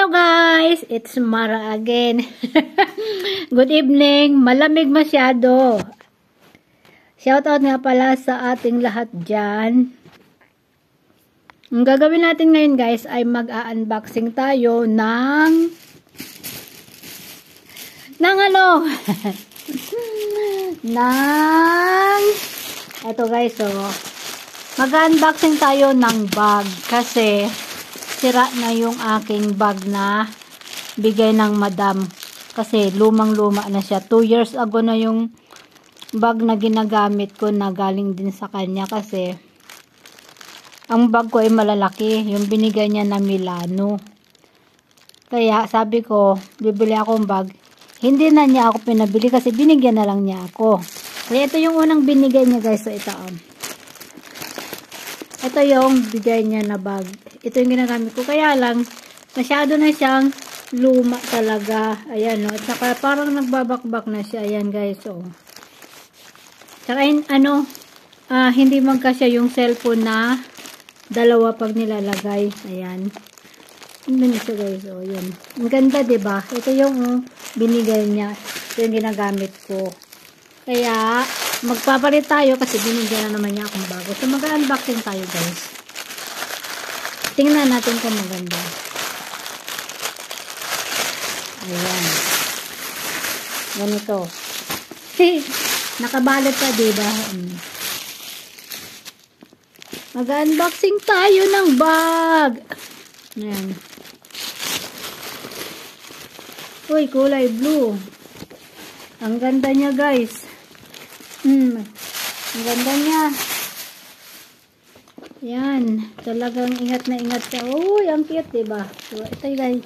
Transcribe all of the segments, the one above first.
Hello guys! It's Mara again. Good evening. Malamig masyado. Shoutout nga pala sa ating lahat dyan. Ang gagawin natin ngayon guys ay mag-unboxing tayo ng ano? Ito guys, mag-unboxing tayo ng bag kasi sira na yung aking bag na bigay ng madam kasi lumang-luma na siya. 2 years ago na yung bag na ginagamit ko na galing din sa kanya kasi ang bag ko ay malalaki. Yung binigay niya na Milano. Kaya sabi ko, bibili akong bag. Hindi na niya ako pinabili kasi binigyan na lang niya ako. Kaya ito yung unang binigay niya guys. So ito ito yung bigay niya na bag. Ito yung ginagamit ko. Kaya lang, masyado na siyang luma talaga. Ayan, no. Saka parang nagbabakbak na siya. Ayan, guys, Saka, hindi magkasya yung cellphone na dalawa pag nilalagay. Ayan. Ano siya, guys, Ayan. Ang ganda, diba? Ito yung binigay niya. Ito yung ginagamit ko. Kaya, magpapalit tayo kasi binigyan na naman niya akong bago. So, mag-unboxing tayo, guys. Tingnan natin kung maganda. Ayan. Ganito. Nakabalot pa, diba? Mag-unboxing tayo ng bag. Ayan. Uy, kulay blue. Ang ganda niya, guys. Ang ganda niya. Yan. Talagang ingat na ingat siya. Uy, ang cute, diba? So, ito guys.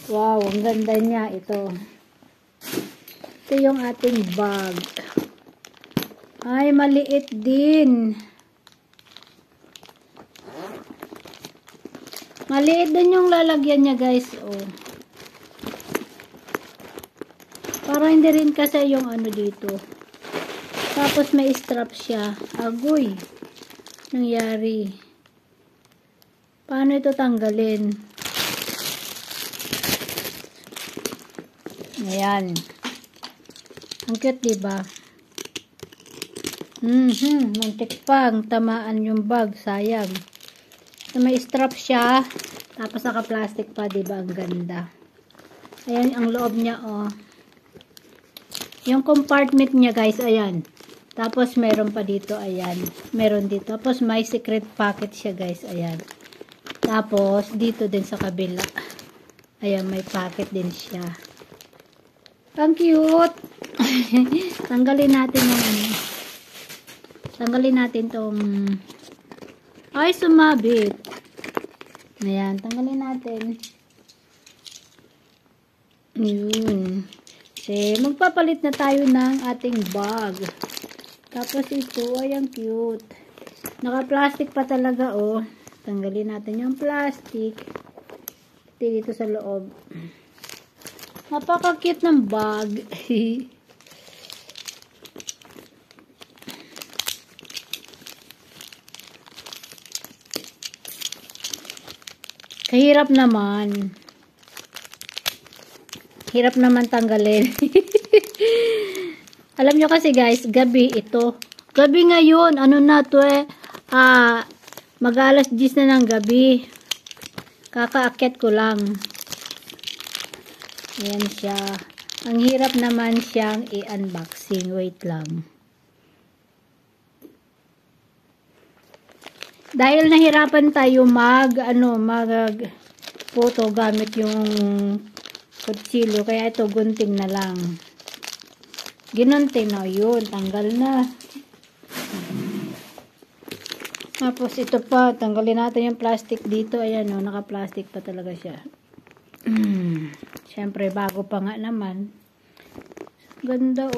Wow, ang ganda niya. Ito. Ito yung ating bag. Ay, maliit din. Maliit din yung lalagyan niya, guys. Para hindi rin kasi yung dito. Tapos may strap siya. Agoy. Nangyari. Paano ito tanggalin? Ayan. Ang cute, diba? Muntik pang tamaan yung bag. Sayang. So, may strap siya. Tapos naka-plastic pa, diba? Ang ganda. Ayan ang loob niya, Yung compartment niya, guys, ayan. Tapos, meron pa dito, ayan. Meron dito. Tapos, may secret pocket siya, guys, ayan. Tapos, dito din sa kabila. Ayan, may pocket din siya. Ang cute! Tanggalin natin yung Tanggalin natin tong ay, sumabit. Ayan, tanggalin natin. Yun. Kasi, magpapalit na tayo ng ating bag. Tapos ito, ay ang cute. Naka-plastic pa talaga, Tanggalin natin yung plastic. Dito sa loob. Napaka-cute ng bag. Kahirap naman. Hirap naman tanggalin. Alam nyo kasi guys, gabi ito. Gabi ngayon, na to mag-alas 10 na ng gabi. Kakaakyat ko lang. Ayan siya. Ang hirap naman siyang i-unboxing. Wait lang. Dahil nahirapan tayo mag-photo gamit yung kutsilyo. Kaya ito, gunting na lang. Ginunting na yun. Tanggal na. Tapos ito pa. Tanggalin natin yung plastic dito. Ayan naka-plastic pa talaga siya. Siyempre, bago pa nga naman. Ganda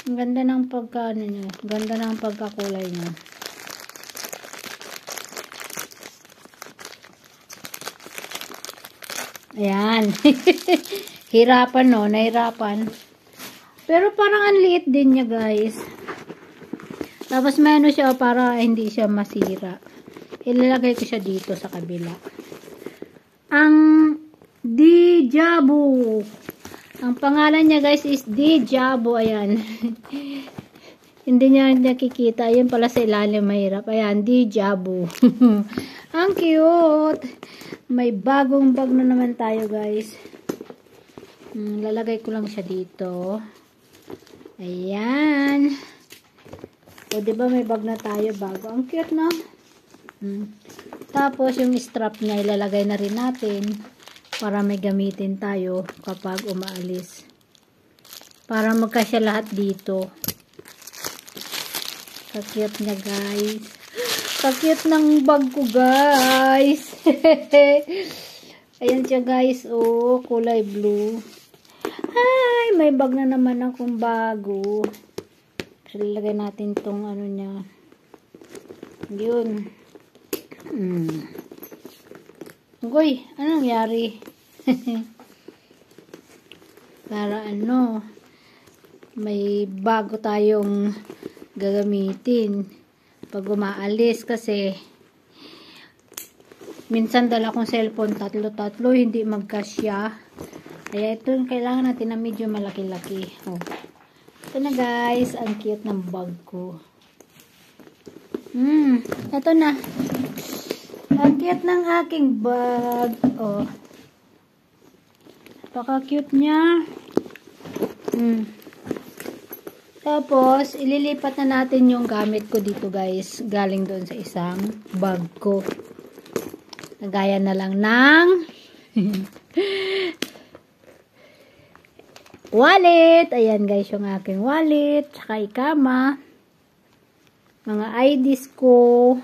Ang ganda ng niya. Ganda ng pagkakulay niya. Ayan. Hirapan nahirapan. Pero parang ang liit din niya, guys. Tapos may siya para hindi siya masira. Ilalagay ko siya dito sa kabila. ang Dijabu. Ang pangalan niya guys is Dijabu. Ayan. Hindi niya nakikita. Ayan pala sa ilalim mahirap. Ayan, Dijabu. Ang cute. May bagong bag na naman tayo guys. Lalagay ko lang siya dito. Ayan. O diba may bag na tayo bago. Ang cute no? Tapos yung strap niya ilalagay na rin natin para may gamitin tayo kapag umaalis. Para magkasya lahat dito. Kakute niya guys. Kakute ng bag ko guys. Ayan siya guys. Oh, kulay blue. Ay, may bag na naman akong bago. So, ilalagay natin tong ano niya. Yun. Uy, anong nangyari? Para ano, may bago tayong gagamitin pag umaalis kasi minsan dala kong cellphone tatlo hindi magkasya. Kaya ito kailangan natin na medyo malaki-laki. Oh. Ito na guys, ang cute ng bag ko. Ito na. Ang cute ng aking bag. Oh. Napaka-cute niya. Tapos, ililipat na natin yung gamit ko dito guys. Galing doon sa isang bag ko. Nagaya na lang ng wallet. Ayan guys, yung aking wallet. Tsaka ikama. Mga IDs ko.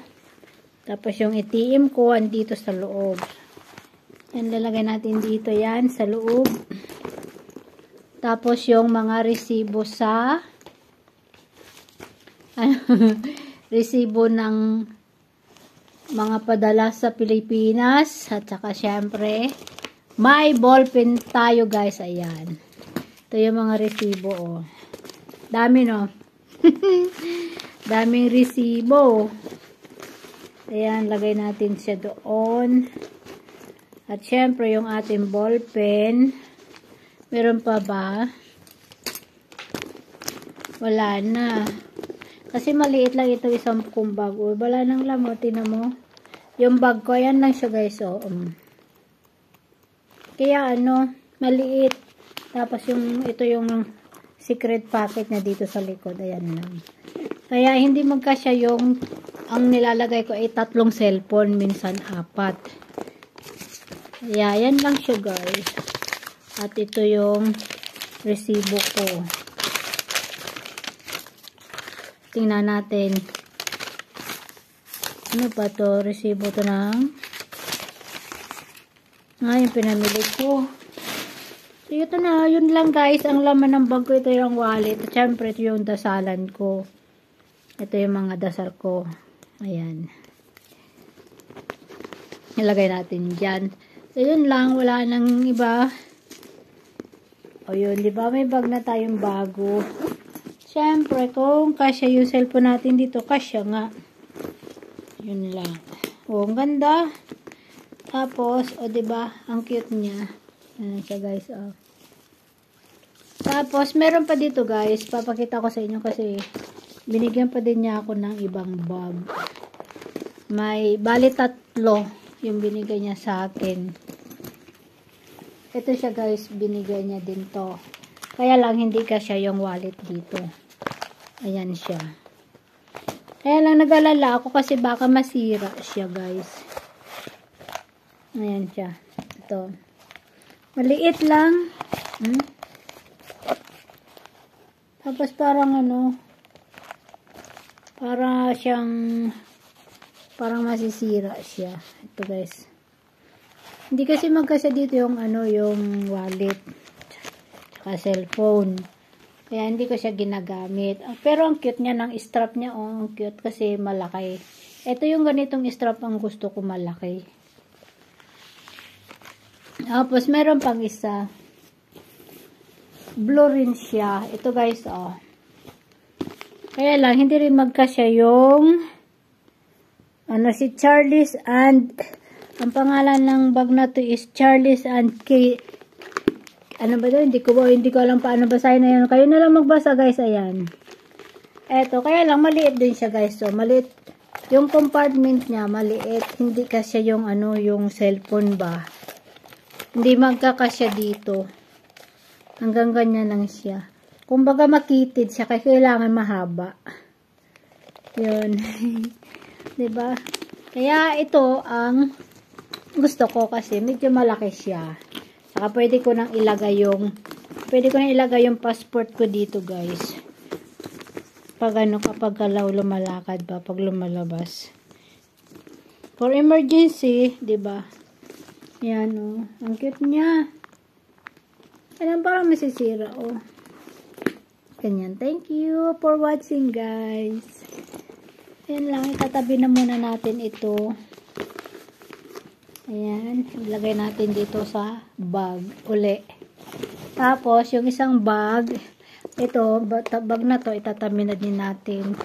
Tapos yung ATM ko, andito sa loob. Yan, lalagay natin dito yan, sa loob. Tapos yung mga resibo sa resibo ng mga padala sa Pilipinas. At saka syempre, may ballpen tayo guys. Ayan. Ito yung mga resibo. Oh. Dami no? Daming resibo. Ayan, lagay natin siya doon. At syempre, yung ating ballpen. Meron pa ba? Wala na. Kasi maliit lang ito isang kong bag. Wala nang lamot. Tinan mo. Yung bag ko, ayan lang siya guys. Oh. Kaya ano, maliit. Tapos yung, ito yung secret pocket na dito sa likod. Ayan lang. Kaya hindi magkasya yung ang nilalagay ko ay 3 cellphone, minsan 4. Yeah, yan lang siya guys. At ito yung resibo ko. Tingnan natin. Ano pa to? Resibo to ng yung pinamili ko. So, ito na. Yun lang guys. Ang laman ng bag ko. Ito yung wallet. At syempre, ito yung dasalan ko. Ito yung mga dasal ko. Ayan. Nilagay natin dyan. So, yun lang. Wala nang iba. O, yun. Diba? May bag na tayong bago. Siyempre, kung kasya yung cellphone natin dito, kasya nga. Yun lang. O, ang ganda. Tapos, o, diba? Ang cute niya. Ayan siya, guys. O. Tapos, meron pa dito, guys. Papakita ko sa inyo kasi binigyan pa din niya ako ng ibang bag. May, bali 3 yung binigay niya sa akin. Ito siya guys, binigay niya din to. Kaya lang hindi kasya yung wallet dito. Ayan siya. Kaya lang nag-alala ako kasi baka masira siya guys. Ayan siya. Ito. Maliit lang. Tapos parang ano, para siyang parang masisira siya. Ito guys. Hindi kasi magkasya dito yung ano, yung wallet. Tsaka cellphone. Kaya hindi ko siya ginagamit. Pero ang cute niya ng strap niya. Oh, ang cute kasi malaki. Ito yung ganitong strap ang gusto ko malaki. Tapos meron pang isa. Blue rin siya. Ito guys, oh. Kaya lang, hindi rin magkasya yung ano, si Charles and Ang pangalan ng bag na to is Charles and Kate. Ano ba to? Hindi ko alam paano basahin na yan. Kayo na lang magbasa guys. Ayan. Eto, kaya lang maliit din siya guys. So, maliit. Yung compartment niya, maliit. Hindi kasi yung yung cellphone ba. Hindi magkakasya dito. Hanggang ganyan lang siya. Kumbaga makitid siya, kaya kailangan mahaba. Yun. Diba? Kaya ito ang gusto ko kasi medyo malaki siya. Saka pwede ko nang ilagay yung passport ko dito guys. Pag kapag lumalakad ba, pag lumalabas. For emergency, 'di ba? Yan ang cute niya. Alam, parang masisira Ganyan. Thank you for watching guys. Ayan lang, itatabi na muna natin ito. Ayan, ilagay natin dito sa bag uli. Tapos yung isang bag, ito, bag na to, itatabi na din natin.